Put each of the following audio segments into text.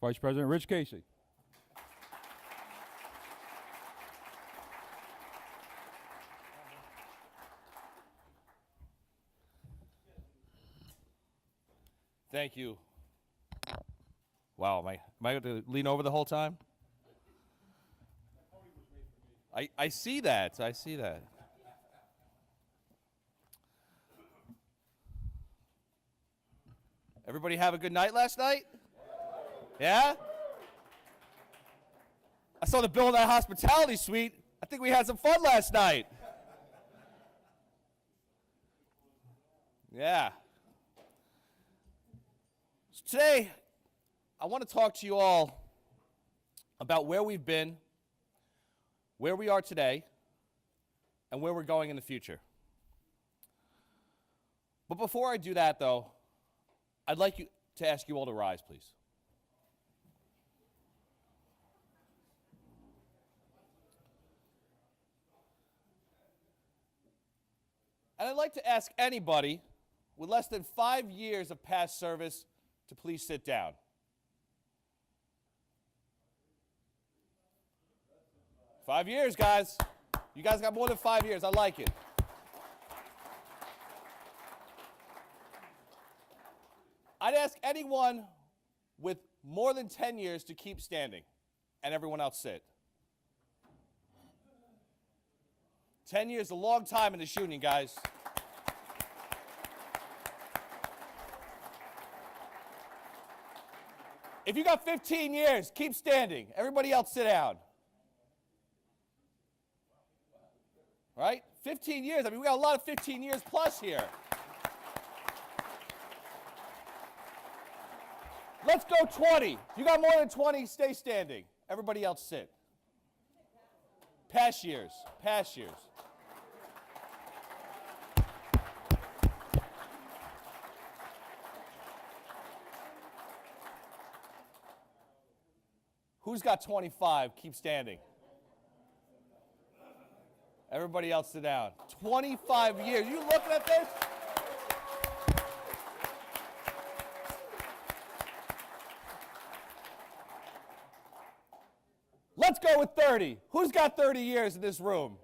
Vice President Rich Casey. Thank you. Wow, am I going to lean over the whole time? I see that. I see that. Everybody have a good night last night? Yeah? I saw the bill in that hospitality suite. I think we had some fun last night. Yeah. So today, I want to talk to you all about where we've been, where we are today, and where we're going in the future. But before I do that, though, I'd like to ask you all to rise, please. And I'd like to ask anybody with less than 5 years of past service to please sit down. Five years, guys. You guys got more than 5 years. I like it. I'd ask anyone with more than 10 years to keep standing, and everyone else sit. 10 years is a long time in this union, guys. If you got 15 years, keep standing. Everybody else sit down. Right? 15 years. I mean, we got a lot of 15 years plus here. Let's go 20. If you got more than 20, stay standing. Everybody else sit. Past years. Past years. Who's got 25? Keep standing. Everybody else sit down. 25 years. You looking at this? Let's go with 30. Who's got 30 years in this room?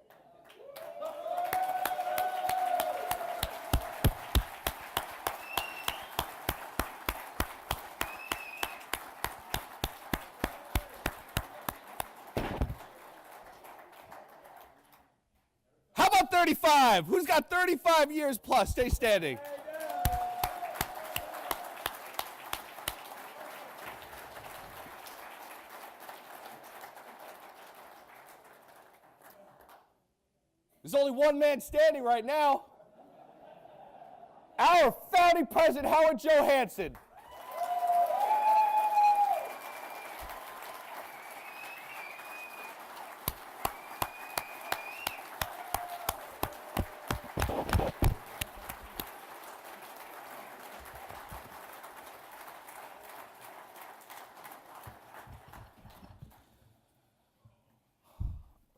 How about 35? Who's got 35 years plus? Stay standing. There's only one man standing right now. Our founding president, Howard Johansson.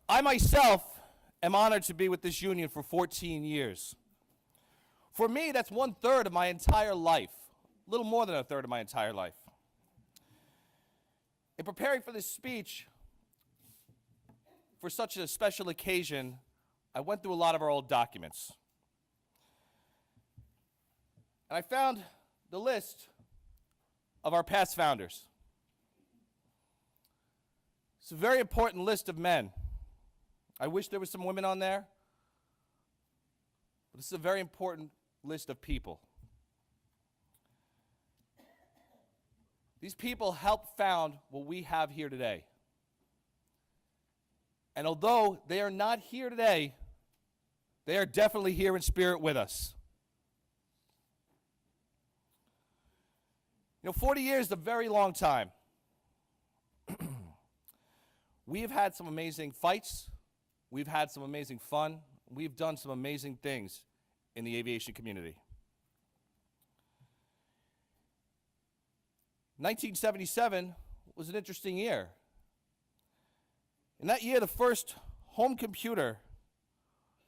I myself am honored to be with this union for 14 years. For me, that's 1/3 of my entire life, a little more than 1/3 of my entire life. In preparing for this speech, for such a special occasion, I went through a lot of our old documents. And I found the list of our past founders. It's a very important list of men. I wish there was some women on there, but this is a very important list of people. These people helped found what we have here today. And although they are not here today, they are definitely here in spirit with us. You know, 40 years is a very long time. We have had some amazing fights. We've had some amazing fun. We've done some amazing things in the aviation community. 1977 was an interesting year. In that year, the first home computer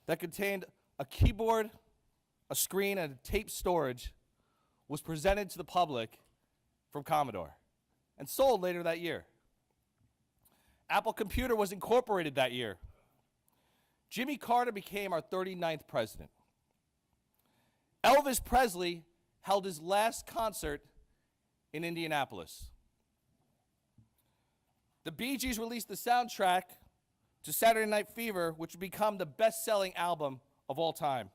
that contained a keyboard, a screen, and a tape storage was presented to the public from Commodore. and sold later that year. Apple Computer was incorporated that year. Jimmy Carter became our 39th president. Elvis Presley held his last concert in Indianapolis. The Bee Gees released the soundtrack to Saturday Night Fever, which would become the best-selling album of all time.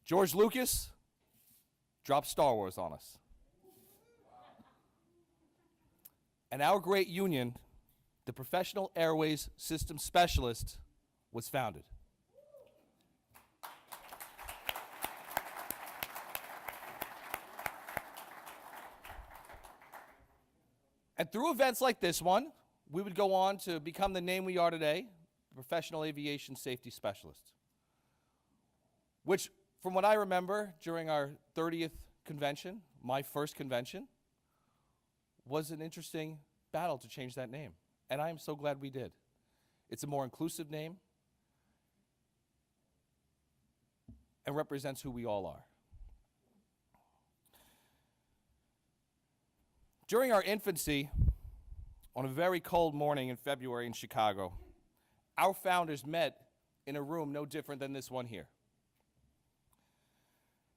George Lucas dropped Star Wars on us. And our great union, the Professional Airways System Specialist, was founded. And through events like this one, we would go on to become the name we are today, the Professional Aviation Safety Specialist, which, from what I remember, during our 30th convention, my first convention, was an interesting battle to change that name. And I am so glad we did. It's a more inclusive name and represents who we all are. During our infancy, on a very cold morning in February in Chicago, our founders met in a room no different than this one here.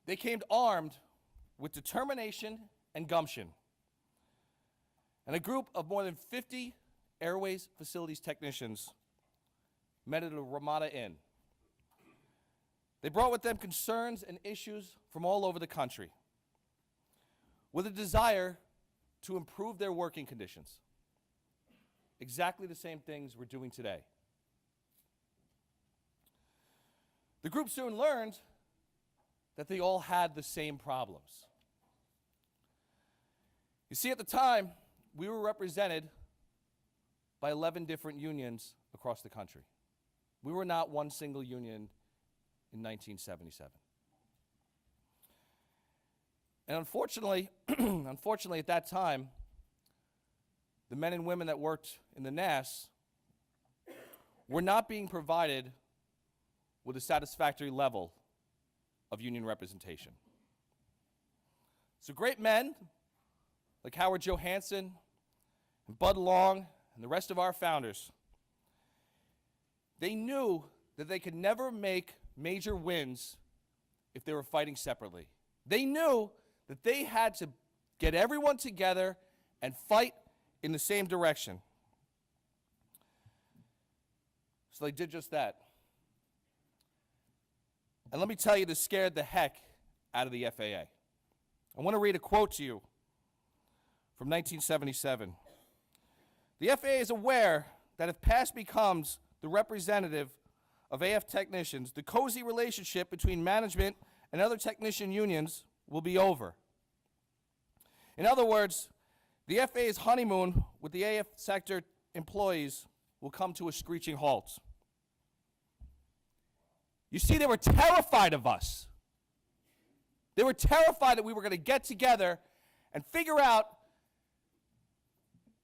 They came armed with determination and gumption. And a group of more than 50 airways facilities technicians met at a Ramada Inn. They brought with them concerns and issues from all over the country with a desire to improve their working conditions. Exactly the same things we're doing today. The group soon learned that they all had the same problems. You see, at the time, we were represented by 11 different unions across the country. We were not one single union in 1977. And unfortunately, at that time, the men and women that worked in the NAS were not being provided with a satisfactory level of union representation. So great men like Howard Johansson and Bud Long and the rest of our founders, they knew that they could never make major wins if they were fighting separately. They knew that they had to get everyone together and fight in the same direction. So they did just that. And let me tell you, this scared the heck out of the FAA. I want to read a quote to you from 1977. The FAA is aware that if PASS becomes the representative of AF technicians, the cozy relationship between management and other technician unions will be over. In other words, the FAA's honeymoon with the AF sector employees will come to a screeching halt. You see, they were terrified of us. They were terrified that we were going to get together and figure out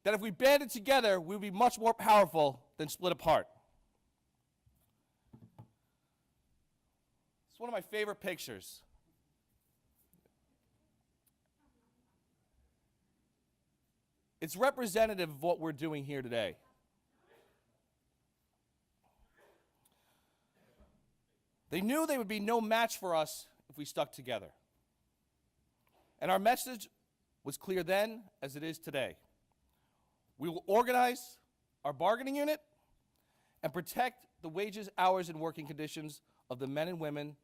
that if we banded together, we would be much more powerful than split apart. It's one of my favorite pictures. It's representative of what we're doing here today. They knew they would be no match for us if we stuck together. And our message was clear then as it is today. We will organize our bargaining unit and protect the wages, hours, and working conditions of the men and women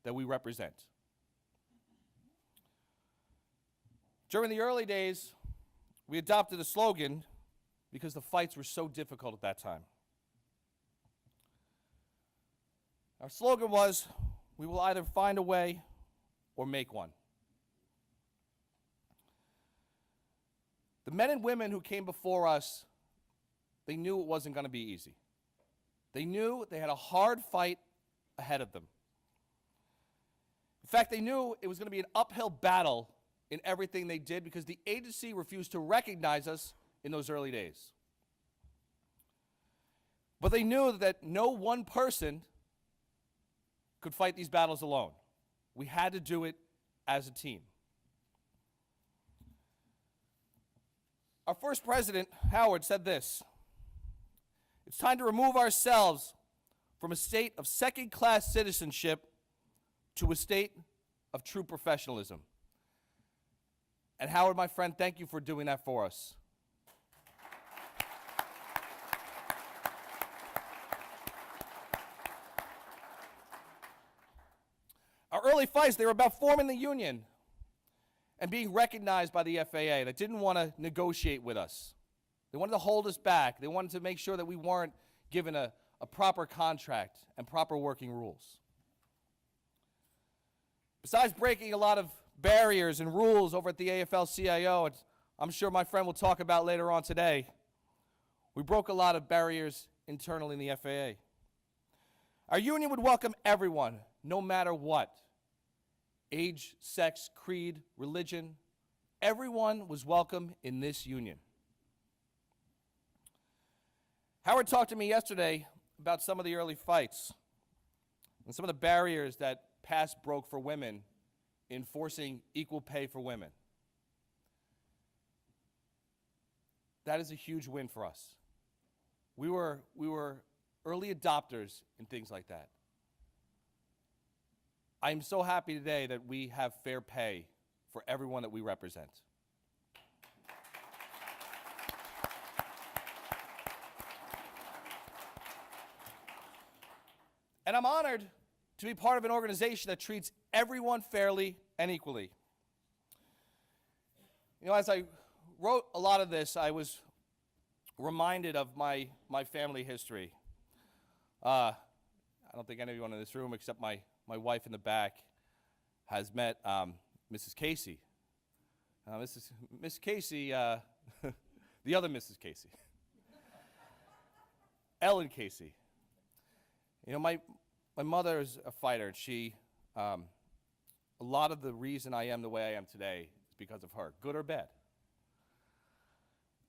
that we represent. During the early days, we adopted a slogan because the fights were so difficult at that time. Our slogan was, we will either find a way or make one. The men and women who came before us, they knew it wasn't going to be easy. They knew they had a hard fight ahead of them. In fact, they knew it was going to be an uphill battle in everything they did because the agency refused to recognize us in those early days. But they knew that no one person could fight these battles alone. We had to do it as a team. Our first president, Howard, said this: "It's time to remove ourselves from a state of second-class citizenship to a state of true professionalism." And Howard, my friend, thank you for doing that for us. Our early fights, they were about forming the union and being recognized by the FAA that didn't want to negotiate with us. They wanted to hold us back. They wanted to make sure that we weren't given a proper contract and proper working rules. Besides breaking a lot of barriers and rules over at the AFL-CIO, I'm sure my friend will talk about later on today, we broke a lot of barriers internally in the FAA. Our union would welcome everyone, no matter what. Age, sex, creed, religion, everyone was welcome in this union. Howard talked to me yesterday about some of the early fights and some of the barriers that past broke for women in forcing equal pay for women. That is a huge win for us. We were early adopters in things like that. I'm so happy today that we have fair pay for everyone that we represent. And I'm honored to be part of an organization that treats everyone fairly and equally. You know, as I wrote a lot of this, I was reminded of my family history. I don't think anyone in this room except my wife in the back has met Mrs. Casey. Miss Casey, the other Mrs. Casey. Ellen Casey. You know, my mother is a fighter, and she, a lot of the reason I am the way I am today is because of her, good or bad.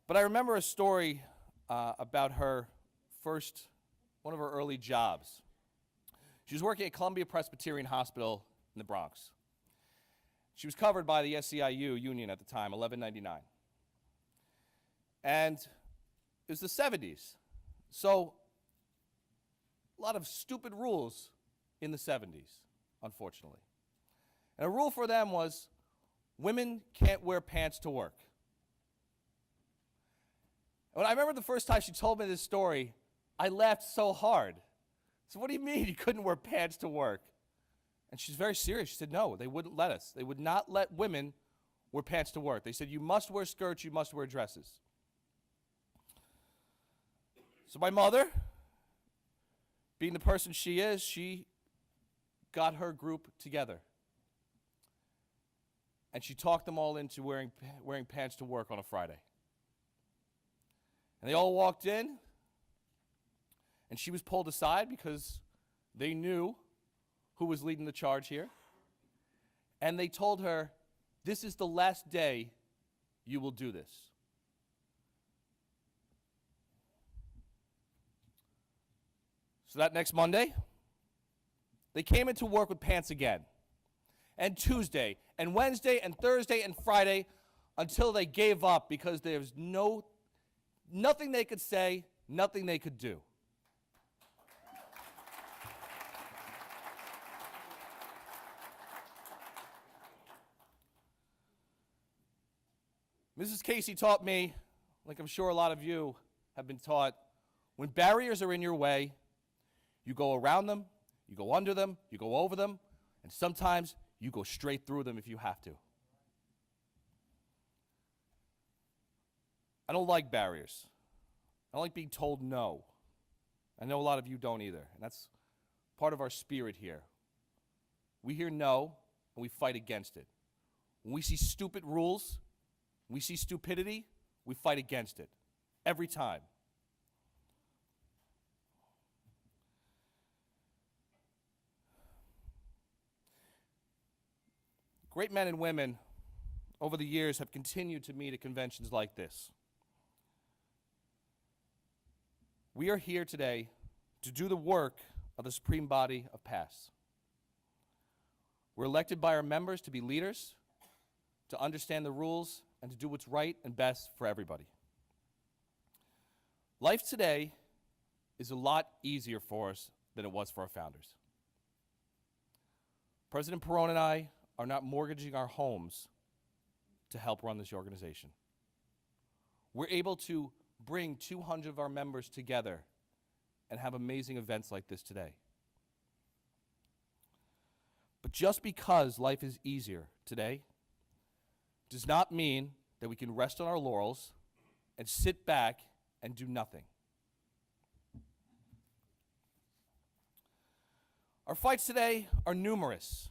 But I remember a story about one of her early jobs. She was working at Columbia Presbyterian Hospital in the Bronx. She was covered by the SEIU union at the time, 1199. And it was the 70s. So a lot of stupid rules in the 70s, unfortunately. And a rule for them was women can't wear pants to work. And when I remember the first time she told me this story, I laughed so hard. So what do you mean you couldn't wear pants to work? And she's very serious. She said, no, they wouldn't let us. They would not let women wear pants to work. They said, you must wear skirts, you must wear dresses. So my mother, being the person she is, she got her group together. And she talked them all into wearing pants to work on a Friday. And they all walked in, and she was pulled aside because they knew who was leading the charge here. And they told her, this is the last day you will do this. So that next Monday, they came into work with pants again. And Tuesday, and Wednesday, and Thursday, and Friday, until they gave up because there was nothing they could say, nothing they could do. Mrs. Casey taught me, like I'm sure a lot of you have been taught, when barriers are in your way, you go around them, you go under them, you go over them, and sometimes you go straight through them if you have to. I don't like barriers. I don't like being told no. I know a lot of you don't either, and that's part of our spirit here. We hear no, and we fight against it. When we see stupid rules, we see stupidity, we fight against it. Every time. Great men and women over the years have continued to meet at conventions like this. We are here today to do the work of the supreme body of PASS. We're elected by our members to be leaders, to understand the rules, and to do what's right and best for everybody. Life today is a lot easier for us than it was for our founders. President Perone and I are not mortgaging our homes to help run this organization. We're able to bring 200 of our members together and have amazing events like this today. But just because life is easier today does not mean that we can rest on our laurels and sit back and do nothing. Our fights today are numerous.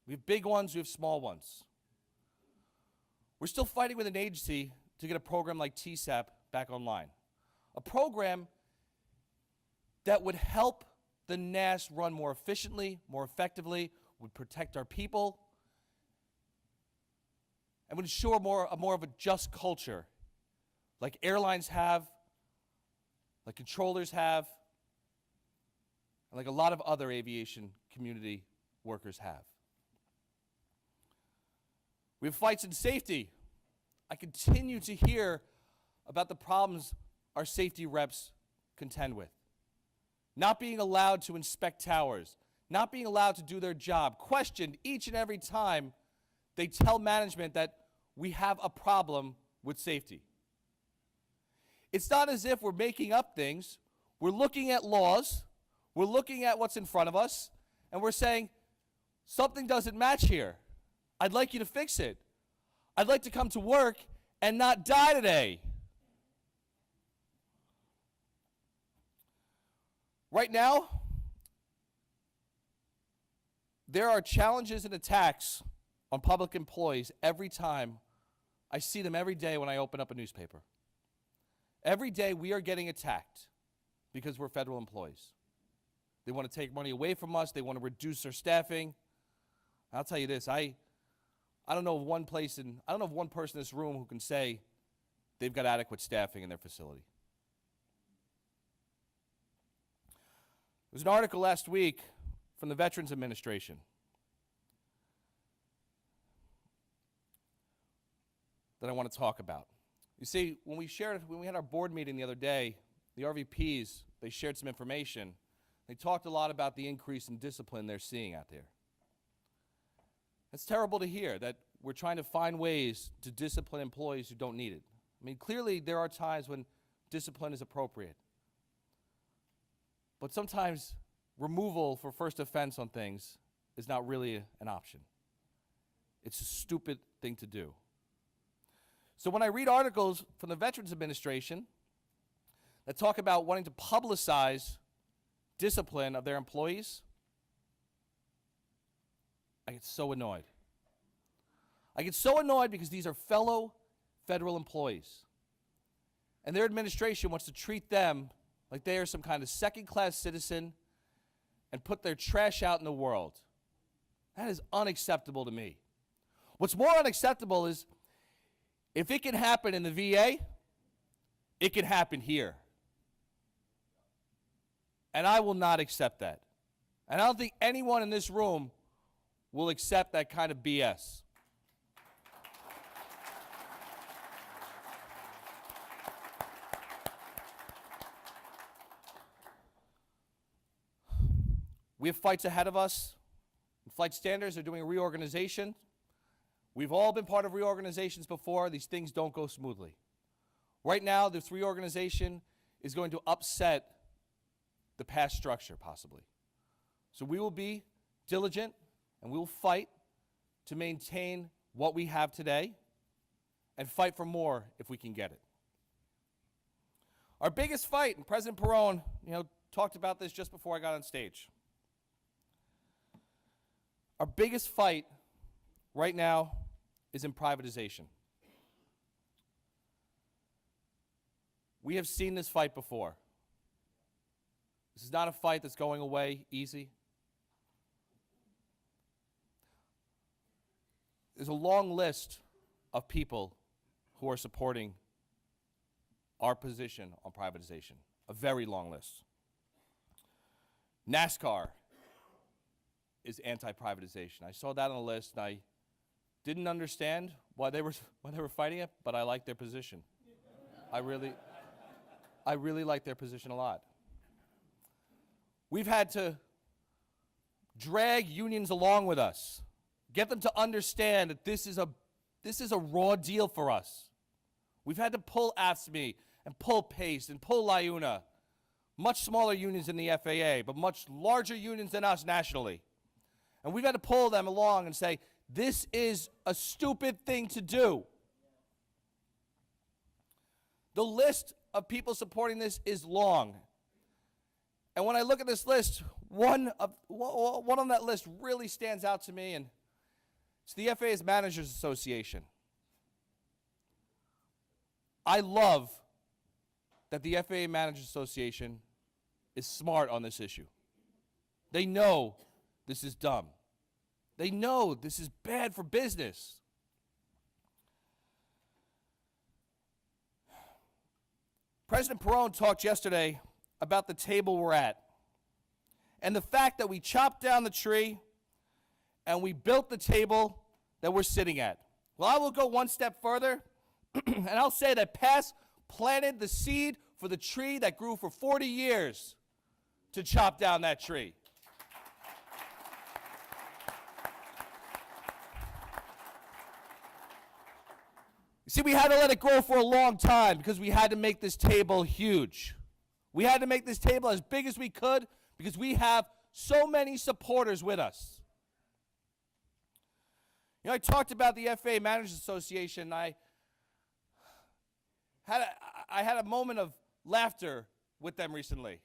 We have big ones, we have small ones. We're still fighting with an agency to get a program like TSAP back online. A program that would help the NAS run more efficiently, more effectively, would protect our people, and would ensure more of a just culture like airlines have, like controllers have, and like a lot of other aviation community workers have. We have fights in safety. I continue to hear about the problems our safety reps contend with. Not being allowed to inspect towers, not being allowed to do their job, questioned each and every time they tell management that we have a problem with safety. It's not as if we're making up things. We're looking at laws, we're looking at what's in front of us, and we're saying, something doesn't match here. I'd like you to fix it. I'd like to come to work and not die today. Right now, there are challenges and attacks on public employees every time. I see them every day when I open up a newspaper. Every day we are getting attacked because we're federal employees. They want to take money away from us. They want to reduce our staffing. I'll tell you this, I don't know of one person in this room who can say they've got adequate staffing in their facility. There was an article last week from the Veterans Administration that I want to talk about. You see, when we had our board meeting the other day, the RVPs, they shared some information. They talked a lot about the increase in discipline they're seeing out there. It's terrible to hear that we're trying to find ways to discipline employees who don't need it. I mean, clearly there are times when discipline is appropriate. But sometimes removal for first offense on things is not really an option. It's a stupid thing to do. So when I read articles from the Veterans Administration that talk about wanting to publicize discipline of their employees, I get so annoyed. I get so annoyed because these are fellow federal employees. And their administration wants to treat them like they are some kind of second-class citizen and put their trash out in the world. That is unacceptable to me. What's more unacceptable is if it can happen in the VA, it can happen here. And I will not accept that. And I don't think anyone in this room will accept that kind of BS. We have fights ahead of us. Flight Standards are doing a reorganization. We've all been part of reorganizations before. These things don't go smoothly. Right now, this reorganization is going to upset the past structure, possibly. So we will be diligent, and we will fight to maintain what we have today and fight for more if we can get it. Our biggest fight, and President Perone, talked about this just before I got on stage. Our biggest fight right now is in privatization. We have seen this fight before. This is not a fight that's going away easy. There's a long list of people who are supporting our position on privatization, a very long list. NASCAR is anti-privatization. I saw that on the list and I didn't understand why they were fighting it, but I like their position. I really like their position a lot. We've had to drag unions along with us, get them to understand that this is a raw deal for us. We've had to pull AFSCME and pull PACE and pull LIUNA, much smaller unions than the FAA, but much larger unions than us nationally. And we've had to pull them along and say, this is a stupid thing to do. The list of people supporting this is long. And when I look at this list, one on that list really stands out to me, and it's the FAA's Managers Association. I love that the FAA Managers Association is smart on this issue. They know this is dumb. They know this is bad for business. President Perone talked yesterday about the table we're at and the fact that we chopped down the tree and we built the table that we're sitting at. Well, I will go one step further and I'll say that PASS planted the seed for the tree that grew for 40 years to chop down that tree. You see, we had to let it grow for a long time because we had to make this table huge. We had to make this table as big as we could because we have so many supporters with us. You know, I talked about the FAA Managers Association. I had a moment of laughter with them recently.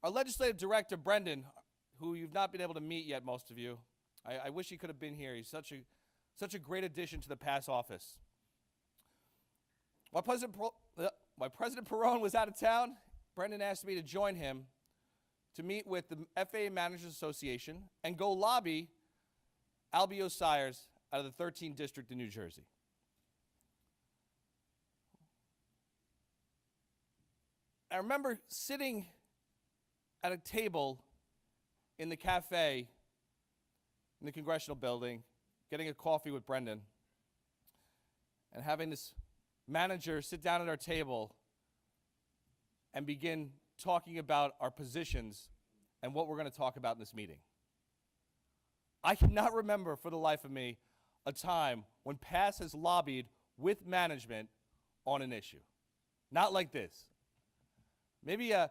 Our legislative director, Brendan, who you've not been able to meet yet, most of you, I wish he could have been here. He's such a great addition to the PASS office. While President Perone was out of town, Brendan asked me to join him to meet with the FAA Managers Association and go lobby Albie Osiris out of the 13th District in New Jersey. I remember sitting at a table in the cafe in the Congressional Building, getting a coffee with Brendan, and having this manager sit down at our table and begin talking about our positions and what we're going to talk about in this meeting. I cannot remember for the life of me a time when PASS has lobbied with management on an issue. Not like this. Maybe a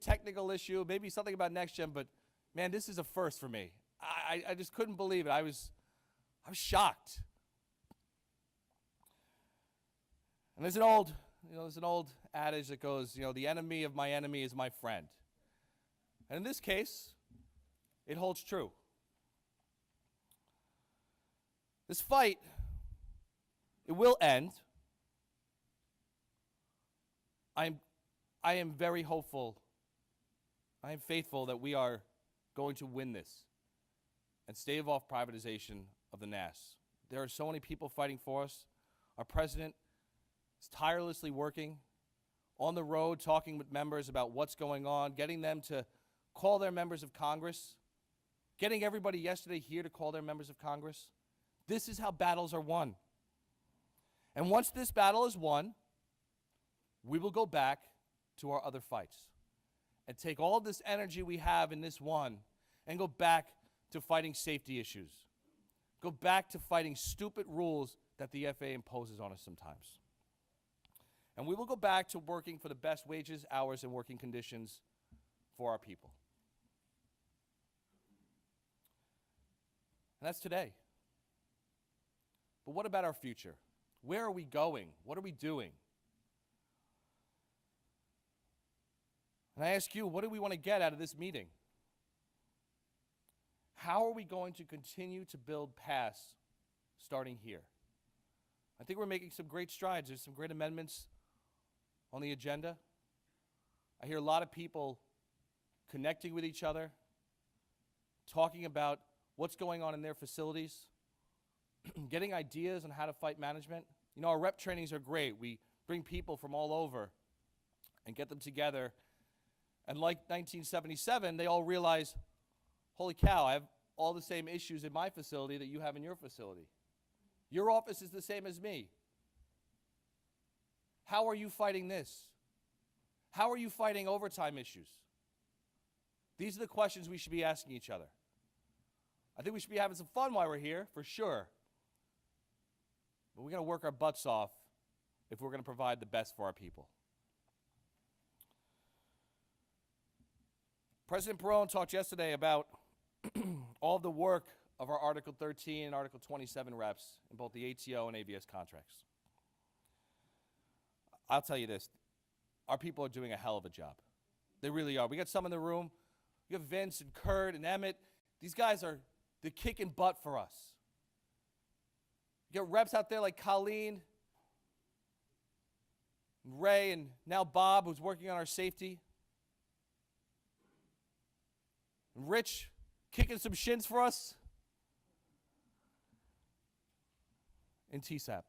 technical issue, maybe something about NextGen, but man, this is a first for me. I just couldn't believe it. I was shocked. And there's an old adage that goes, the enemy of my enemy is my friend. And in this case, it holds true. This fight, it will end. I am very hopeful. I am faithful that we are going to win this and stave off privatization of the NAS. There are so many people fighting for us. Our president is tirelessly working on the road, talking with members about what's going on, getting them to call their members of Congress, getting everybody yesterday here to call their members of Congress. This is how battles are won. And once this battle is won, we will go back to our other fights and take all this energy we have in this one and go back to fighting safety issues. Go back to fighting stupid rules that the FAA imposes on us sometimes. And we will go back to working for the best wages, hours, and working conditions for our people. And that's today. But what about our future? Where are we going? What are we doing? And I ask you, what do we want to get out of this meeting? How are we going to continue to build PASS starting here? I think we're making some great strides. There's some great amendments on the agenda. I hear a lot of people connecting with each other, talking about what's going on in their facilities, getting ideas on how to fight management. Our rep trainings are great. We bring people from all over and get them together. And like 1977, they all realize, holy cow, I have all the same issues in my facility that you have in your facility. Your office is the same as me. How are you fighting this? How are you fighting overtime issues? These are the questions we should be asking each other. I think we should be having some fun while we're here, for sure. But we got to work our butts off if we're going to provide the best for our people. President Perone talked yesterday about all the work of our Article 13 and Article 27 reps in both the ATO and AVS contracts. I'll tell you this, our people are doing a hell of a job. They really are. We got some in the room. We have Vince and Kurt and Emmett. These guys are the kicking butt for us. You got reps out there like Colleen, and Ray, and now Bob, who's working on our safety. And Rich, kicking some shins for us. And TSAP.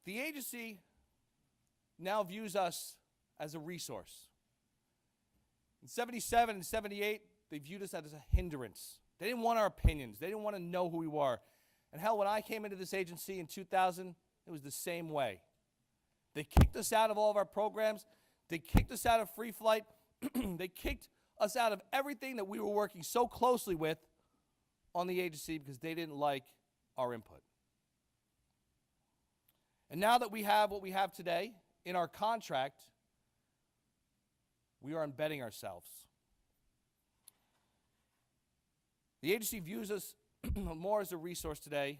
The agency now views us as a resource. In 77 and 78, they viewed us as a hindrance. They didn't want our opinions. They didn't want to know who we were. And hell, when I came into this agency in 2000, it was the same way. They kicked us out of all of our programs. They kicked us out of free flight. They kicked us out of everything that we were working so closely with on the agency because they didn't like our input. And now that we have what we have today in our contract, we are embedding ourselves. The agency views us more as a resource today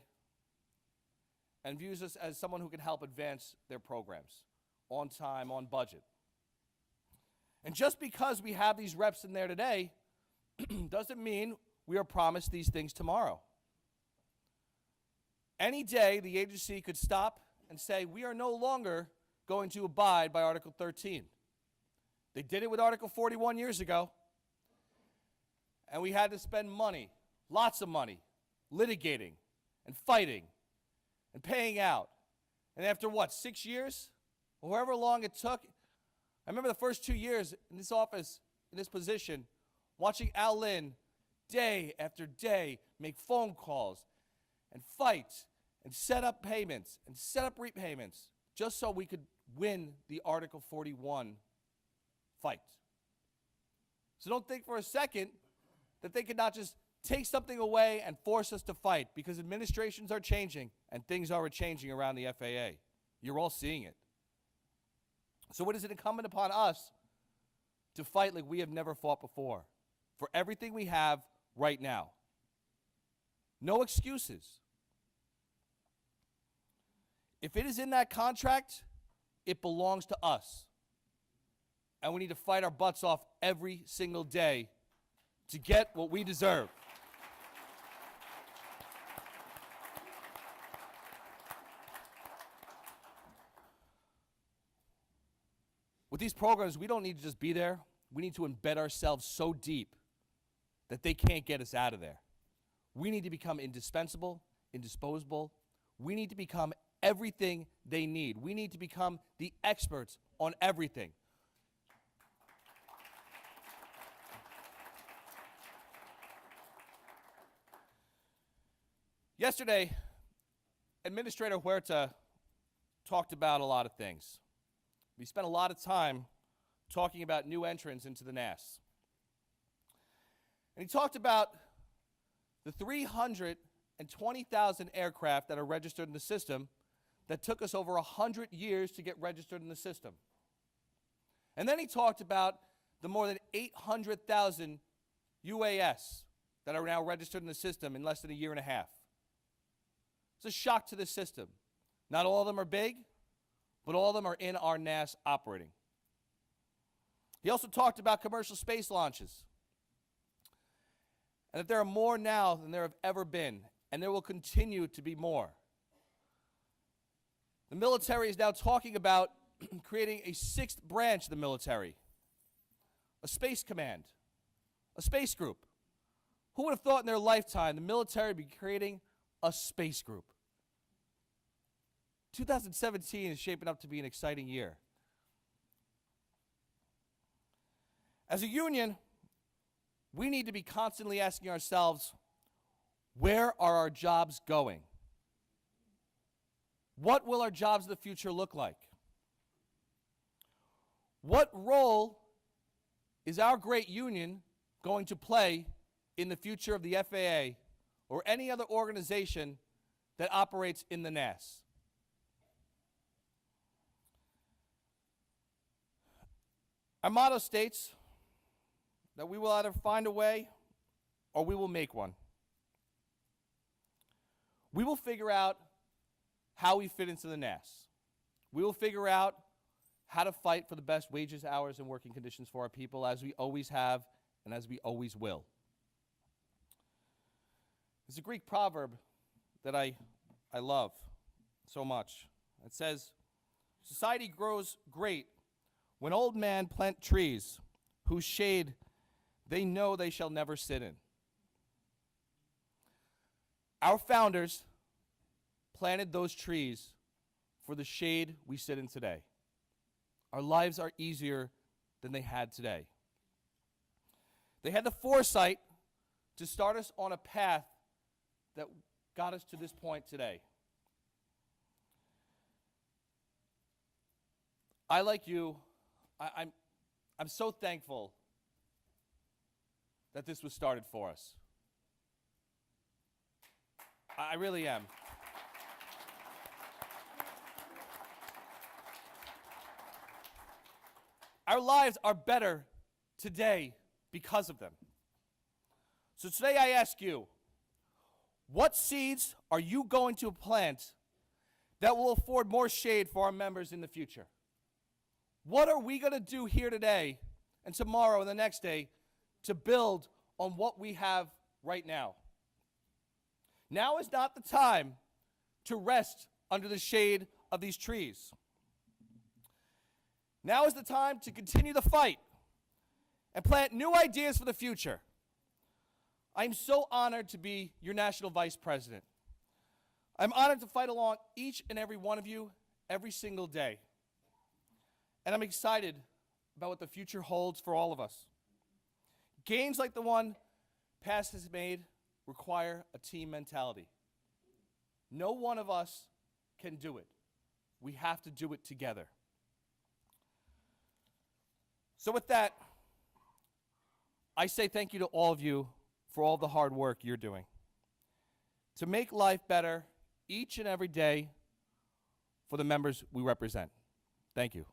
and views us as someone who can help advance their programs on time, on budget. And just because we have these reps in there today doesn't mean we are promised these things tomorrow. Any day, the agency could stop and say, we are no longer going to abide by Article 13. They did it with Article 41 years ago, and we had to spend money, lots of money, litigating and fighting and paying out. And after what, 6 years? Or however long it took, I remember the first 2 years in this office, in this position, watching Al Lynn day after day make phone calls and fight and set up payments and set up repayments just so we could win the Article 41 fight. So don't think for a second that they could not just take something away and force us to fight, because administrations are changing and things are changing around the FAA. You're all seeing it. So what is it incumbent upon us to fight like we have never fought before for everything we have right now? No excuses. If it is in that contract, it belongs to us. And we need to fight our butts off every single day to get what we deserve. With these programs, we don't need to just be there. We need to embed ourselves so deep that they can't get us out of there. We need to become indispensable, indisposable. We need to become everything they need. We need to become the experts on everything. Yesterday, Administrator Huerta talked about a lot of things. We spent a lot of time talking about new entrants into the NAS. And he talked about the 320,000 aircraft that are registered in the system that took us over 100 years to get registered in the system. And then he talked about the more than 800,000 UAS that are now registered in the system in less than a year and a half. It's a shock to the system. Not all of them are big, but all of them are in our NAS operating. He also talked about commercial space launches, and that there are more now than there have ever been, and there will continue to be more. The military is now talking about creating a sixth branch of the military, a space command, a space group. Who would have thought in their lifetime the military would be creating a space group? 2017 is shaping up to be an exciting year. As a union, we need to be constantly asking ourselves, where are our jobs going? What will our jobs of the future look like? What role is our great union going to play in the future of the FAA or any other organization that operates in the NAS? Our motto states that we will either find a way or we will make one. We will figure out how we fit into the NAS. We will figure out how to fight for the best wages, hours, and working conditions for our people, as we always have and as we always will. There's a Greek proverb that I love so much. It says, society grows great when old men plant trees whose shade they know they shall never sit in. Our founders planted those trees for the shade we sit in today. Our lives are easier than they had today. They had the foresight to start us on a path that got us to this point today. I, like you, I'm so thankful that this was started for us. I really am. Our lives are better today because of them. So today I ask you, what seeds are you going to plant that will afford more shade for our members in the future? What are we going to do here today and tomorrow and the next day to build on what we have right now? Now is not the time to rest under the shade of these trees. Now is the time to continue the fight and plant new ideas for the future. I'm so honored to be your National Vice President. I'm honored to fight along each and every one of you every single day. And I'm excited about what the future holds for all of us. Gains like the one PAST has made require a team mentality. No one of us can do it. We have to do it together. So with that, I say thank you to all of you for all the hard work you're doing to make life better each and every day for the members we represent. Thank you.